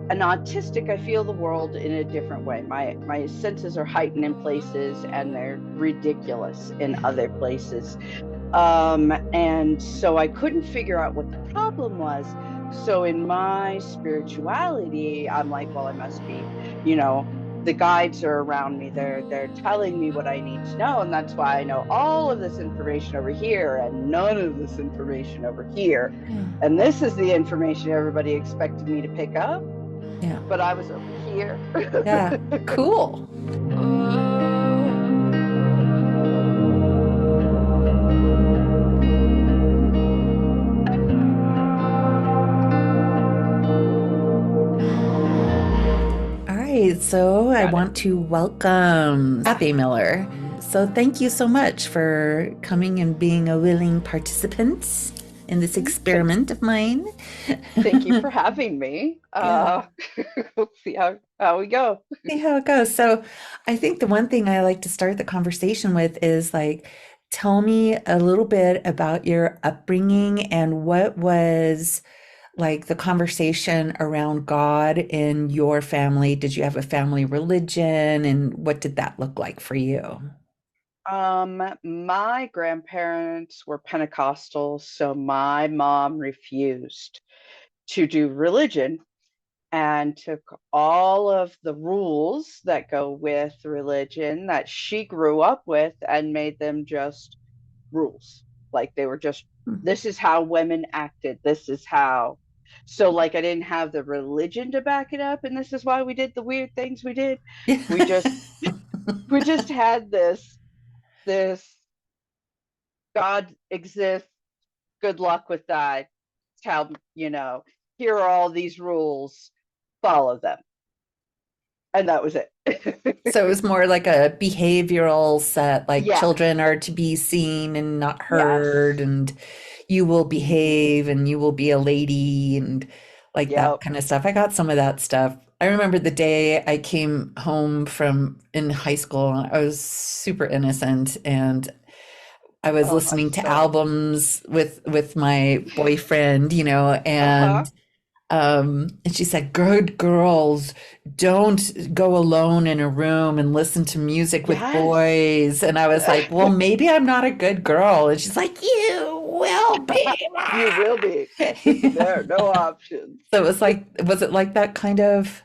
an autistic, I feel the world in a different way. My senses are heightened in places and they're ridiculous in other places. And so I couldn't figure out what the problem was. So in my spirituality, I'm like, well, I must be, you know, the guides are around me. They're telling me what I need to know. And that's why I know all of this information over here and none of this information over here. Yeah. And this is the information everybody expected me to pick up, Yeah. but I was over here. Yeah. Cool. All right, so I Got it. want to welcome Kathie Miller. So thank you so much for coming and being a willing participant in this experiment of mine. Thank you for having me. Yeah. We'll see how we go. See how it goes. So I think the one thing I like to start the conversation with is like, tell me a little bit about your upbringing and what was like the conversation around God in your family. Did you have a family religion and what did that look like for you? My grandparents were Pentecostal, so my mom refused to do religion and took all of the rules that go with religion that she grew up with and made them just rules. Like they were just, this is how women acted. This is how. So, like, I didn't have the religion to back it up, and this is why we did the weird things we did. We just, we just had this God exists. Good luck with that. Tell, here are all these rules. Follow them, and that was it. So it was more like a behavioral set, like Yeah. children are to be seen and not heard, Yes. and you will Hmm. behave and you will be a lady and like that Yep. kind of stuff. I got some of that stuff. I remember the day I came home from in high school, I was super innocent and I was Oh, I'm listening to so. albums with my boyfriend, Uh-huh. and she said, "Good girls don't go alone in a room and listen to music with Yes. boys." And I was like, "Well, maybe I'm not a good girl." And she's like, "You will be." You will be. There are no options. So it was like, was it like that kind of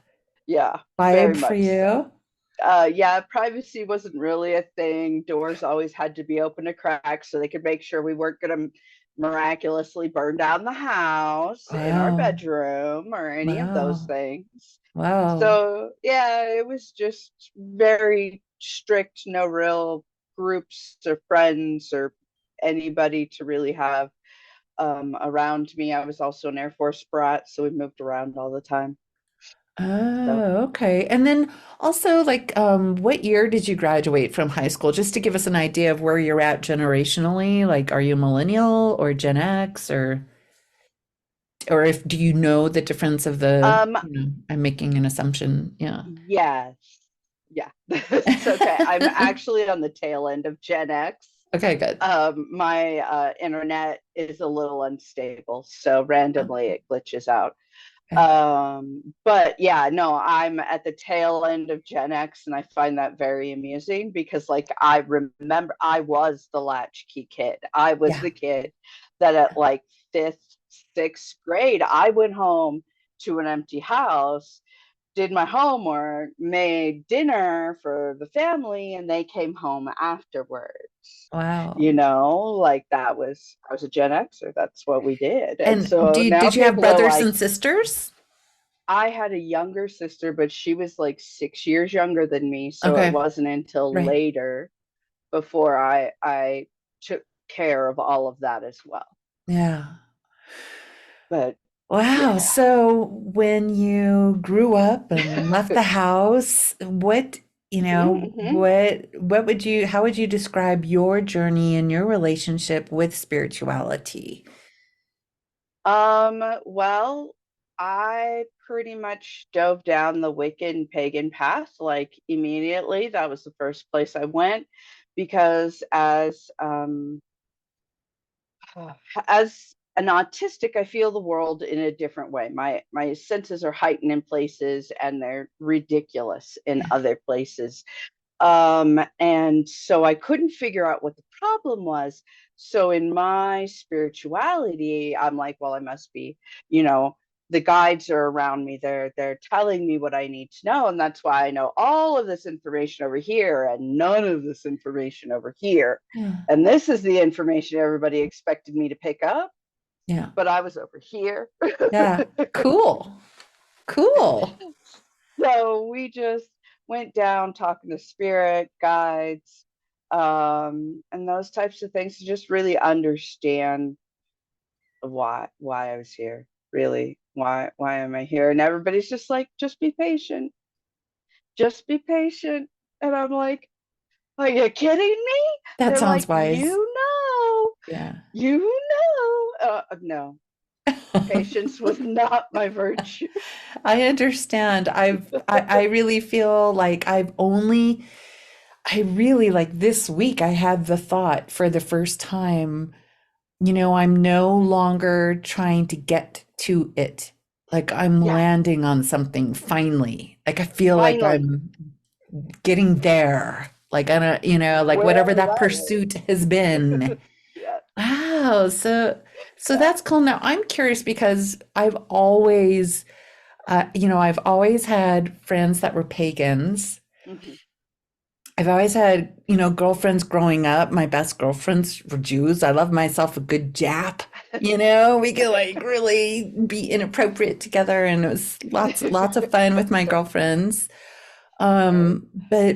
Yeah, vibe very for much so. you? Yeah, privacy wasn't really a thing. Doors always had to be open a crack so they could make sure we weren't going to miraculously burn down the house in our Wow. bedroom or any of those Wow. things. Wow. So, yeah, it was just very strict, no real groups or friends or anybody to really have around me. I was also an Air Force brat, so we moved around all the time. So, Oh, okay. And then also, like, what year did you graduate from high school? Just to give us an idea of where you're at generationally. Like, are you millennial or Gen X or if do you know the difference of um, I'm making an assumption. Yeah. yes, yeah, it's okay. I'm actually on the tail end of Gen X. Okay, good. My internet is a little unstable, so randomly it glitches out. Okay. But yeah, no, I'm at the tail end of Gen X, and I find that very amusing because, like, I remember I was the latchkey kid. I was Yeah. the kid that at like fifth, sixth grade, I went home to an empty house, did my homework, made dinner for the family, and they came home afterwards. Wow. Like I was a Gen Xer. That's what we did. And And so now did you have people are brothers like, and sisters? I had a younger sister, but she was like 6 years younger than me. So it Okay. wasn't until Right. later before I took care of all of that as well. Yeah. But Wow. yeah. So when you grew up and left the house, Mhm. what would you, how would you describe your journey and your relationship with spirituality? Well, I pretty much dove down the Wiccan pagan path like immediately. That was the first place I went because as an autistic, I feel the world in a different way. My senses are heightened in places and they're ridiculous in other places. And so I couldn't figure out what the problem was. So in my spirituality, I'm like, well, I must be, you know, the guides are around me. They're telling me what I need to know. And that's why I know all of this information over here and none of this information over here. Yeah. And this is the information everybody expected me to pick up, Yeah. but I was over here. Yeah. Cool. Cool. So we just went down talking to spirit guides, and those types of things to just really understand why I was here. Really, why am I here? And everybody's just like, just be patient, just be patient. And I'm like, are you kidding me? That They're sounds like, wise. Yeah. no, patience was not my virtue. I understand. I really feel like I really like this week I had the thought for the first time, I'm no longer trying to get to it. Like I'm Yeah, landing on something finally. Like I feel like finally. I'm getting there. Like I don't, like whatever Wherever that that pursuit has been. is. Yeah. Wow. So Yeah. that's cool. Now I'm curious because I've always had friends that were pagans. Mhm. I've always had, girlfriends growing up. My best girlfriends were Jews. I love myself a good Jap. We could like really be inappropriate together, and it was lots of fun with my girlfriends. Right.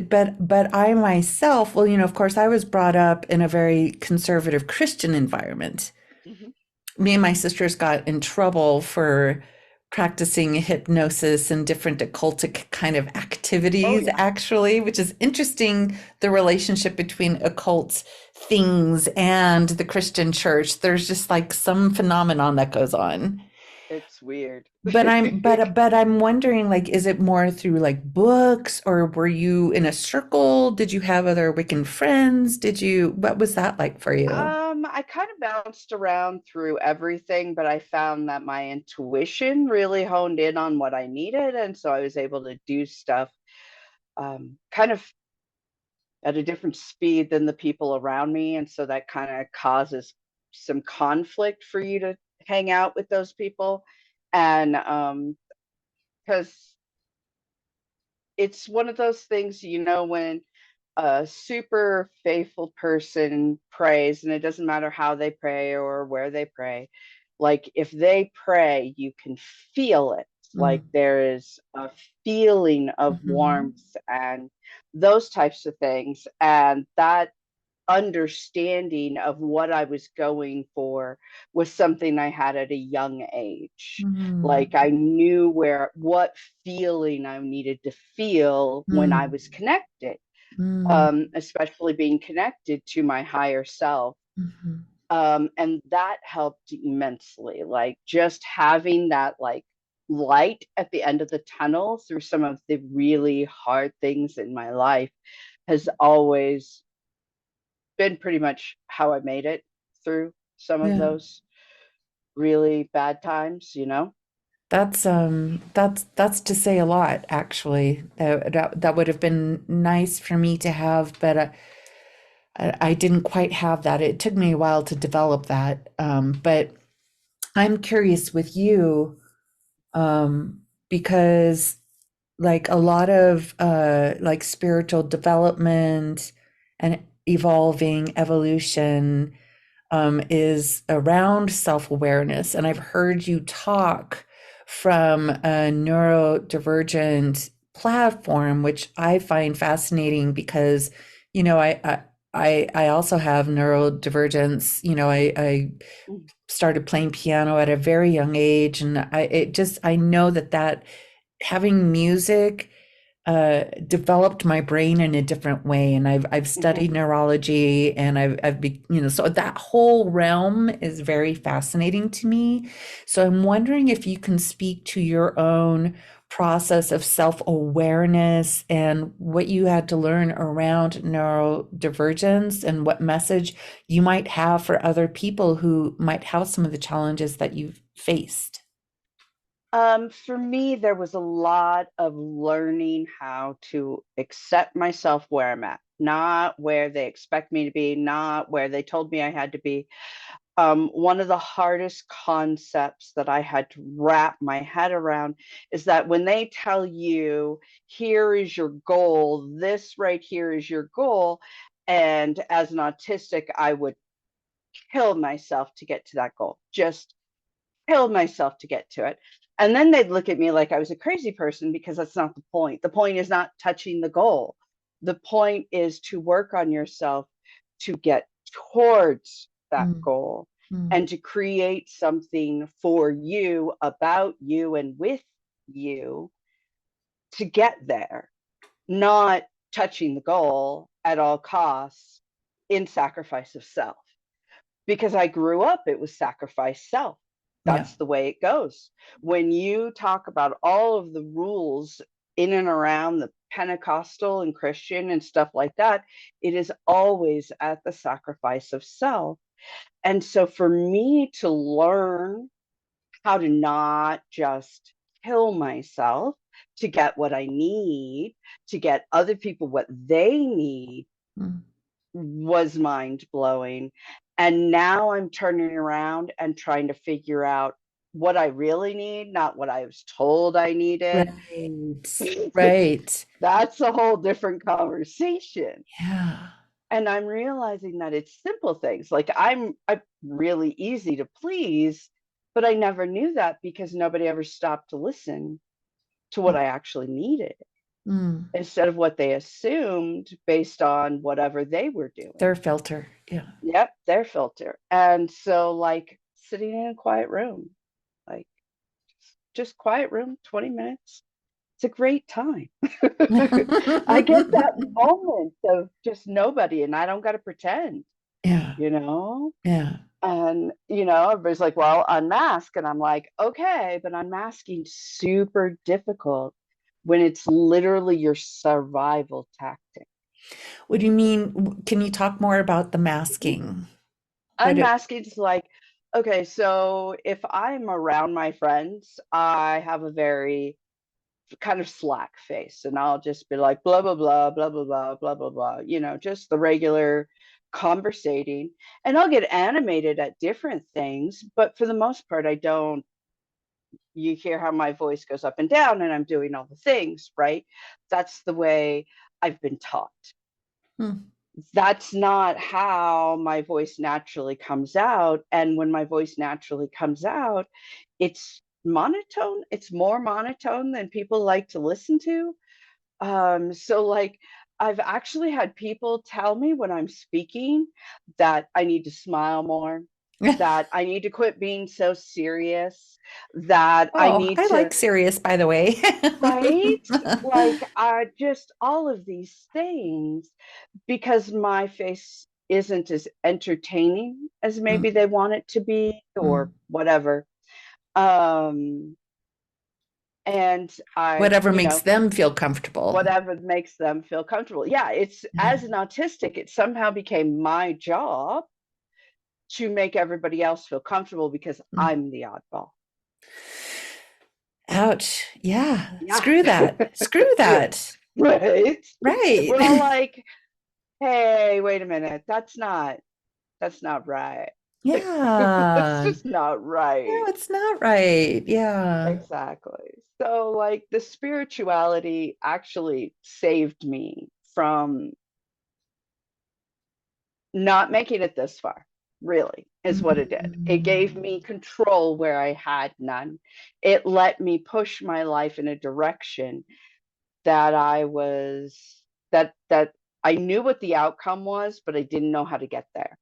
But I myself, well, of course, I was brought up in a very conservative Christian environment. Mhm. Me and my sisters got in trouble for practicing hypnosis and different occultic kind of Oh activities, yeah. actually, which is interesting, the relationship between occult things and the Christian church. There's just like some phenomenon that goes on. It's weird. But I'm wondering, like, is it more through like books, or were you in a circle? Did you have other Wiccan friends? What was that like for you? I kind of bounced around through everything, but I found that my intuition really honed in on what I needed, and so I was able to do stuff kind of at a different speed than the people around me, and so that kind of causes some conflict for you to hang out with those people, and because it's one of those things, when a super faithful person prays, and it doesn't matter how they pray or where they pray, like if they pray, you can feel it. Like Mm, there is a feeling of mhm, warmth and those types of things. And that understanding of what I was going for was something I had at a young age. mm, Like I knew what feeling I needed to feel when I mm, was connected, mm, especially being connected to my higher self. mhm. And that helped immensely. Like just having that like light at the end of the tunnel through some of the really hard things in my life has always been pretty much how I made it through some of Yeah. those really bad times. That's to say a lot, actually. That would have been nice for me to have, but I didn't quite have that. It took me a while to develop that. But I'm curious with you, because like a lot of like spiritual development and evolving evolution is around self-awareness. And I've heard you talk from a neurodivergent platform, which I find fascinating because, you know, I also have neurodivergence. I Mm. started playing piano at a very young age, and I know that having music developed my brain in a different way, and I've Mhm. studied neurology, and so that whole realm is very fascinating to me. So I'm wondering if you can speak to your own process of self-awareness and what you had to learn around neurodivergence and what message you might have for other people who might have some of the challenges that you've faced. For me, there was a lot of learning how to accept myself where I'm at, not where they expect me to be, not where they told me I had to be. One of the hardest concepts that I had to wrap my head around is that when they tell you, here is your goal, this right here is your goal. And as an autistic, I would kill myself to get to that goal, just kill myself to get to it. And then they'd look at me like I was a crazy person because that's not the point. The point is not touching the goal. The point is to work on yourself to get towards that Mm, goal mm, and to create something for you, about you, and with you to get there, not touching the goal at all costs in sacrifice of self, because I grew up, it was sacrifice self. yeah. That's the way it goes. When you talk about all of the rules in and around the Pentecostal and Christian and stuff like that, it is always at the sacrifice of self. And so for me to learn how to not just kill myself to get what I need, to get other people what they need, Mm, was mind blowing. And now I'm turning around and trying to figure out what I really need, not what I was told I needed. right. Right. That's a whole different conversation. Yeah. And I'm realizing that it's simple things. Like I'm really easy to please, but I never knew that because nobody ever stopped to listen to what I actually needed Mm. instead of what they assumed based on whatever they were Their doing. filter. Yeah. Yep, their filter. And so, like, sitting in a quiet room, like, just quiet room, 20 minutes. It's a great time. I get that moment of just nobody, and I don't got to pretend, Yeah. you know? Yeah. And, everybody's like, well, unmask. And I'm like, okay, but unmasking super difficult when it's literally your survival tactic. What do you mean? Can you talk more about the masking? What it, Unmasking is like, okay, so if I'm around my friends, I have a very kind of slack face, and I'll just be like, blah, blah, blah, blah, blah, blah, blah, blah, blah, just the regular conversating. And I'll get animated at different things, but for the most part, I don't. You hear how my voice goes up and down, and I'm doing all the things, right? That's the way I've been taught. hmm, That's not how my voice naturally comes out. And when my voice naturally comes out, it's monotone. It's more monotone than people like to listen to. So, like, I've actually had people tell me when I'm speaking that I need to smile more, that I need to quit being so serious, that I oh, need I to, like Sirius, by the way. right? Like, I just all of these things because my face isn't as entertaining as maybe Mm, they want it to be or mm. whatever. Um, and I, Whatever makes them feel comfortable. whatever makes them feel comfortable. Yeah, it's Yeah. as an autistic, it somehow became my job to make everybody else feel comfortable because Mm. I'm the oddball. Ouch. Yeah. Yeah. Screw that. Screw that. Right. We're all Right. like, hey, wait a minute, that's not right. It's Yeah. just not No, right. it's not right. Yeah. Exactly. So, like, the spirituality actually saved me from not making it this far, really, is what it did. It gave Mm, me control where I had none. It let me push my life in a direction that that I knew what the outcome was, but I didn't know how to get there.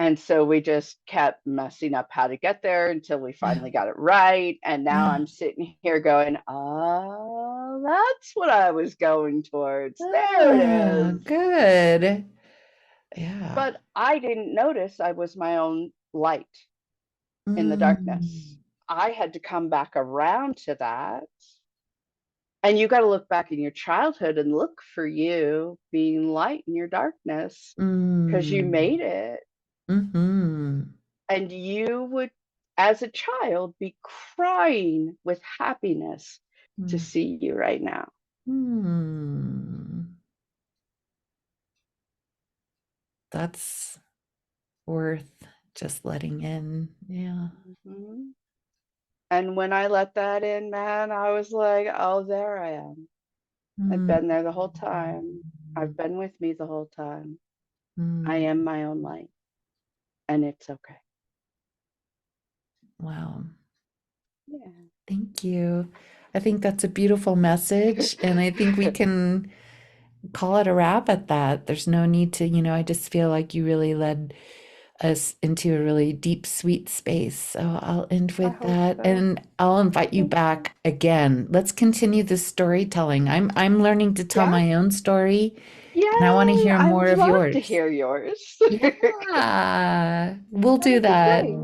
And so we just kept messing up how to get there until we Yeah. finally got it right. And now Yeah. I'm sitting here going, oh, that's what I was going towards. There it Ah, is. good. Yeah. But I didn't notice I was my own light in the darkness. Mm, I had to come back around to that. And you got to look back in your childhood and look for you being light in your darkness because you mm, made it. mm-hmm. And you would, as a child, be crying with happiness to Mm, see you right now. mm. That's worth just letting in. Yeah. Mhm. And when I let that in, man, I was like, oh, there I am. I've Mm, been there the whole time. I've been with me the whole time. I mm. am my own light, and it's okay. Wow. Yeah. Thank you. I think that's a beautiful message, and I think we can call it a wrap at that. There's no need to, I just feel like you really led us into a really deep, sweet space. So I'll end I with hope that, so. and I'll invite you Thank you. back again. Let's continue the storytelling. I'm learning to tell Yeah. my own story, and I want to Yay. hear I more would of love to yours. hear yours. Yeah, we'll do That'd be that. great.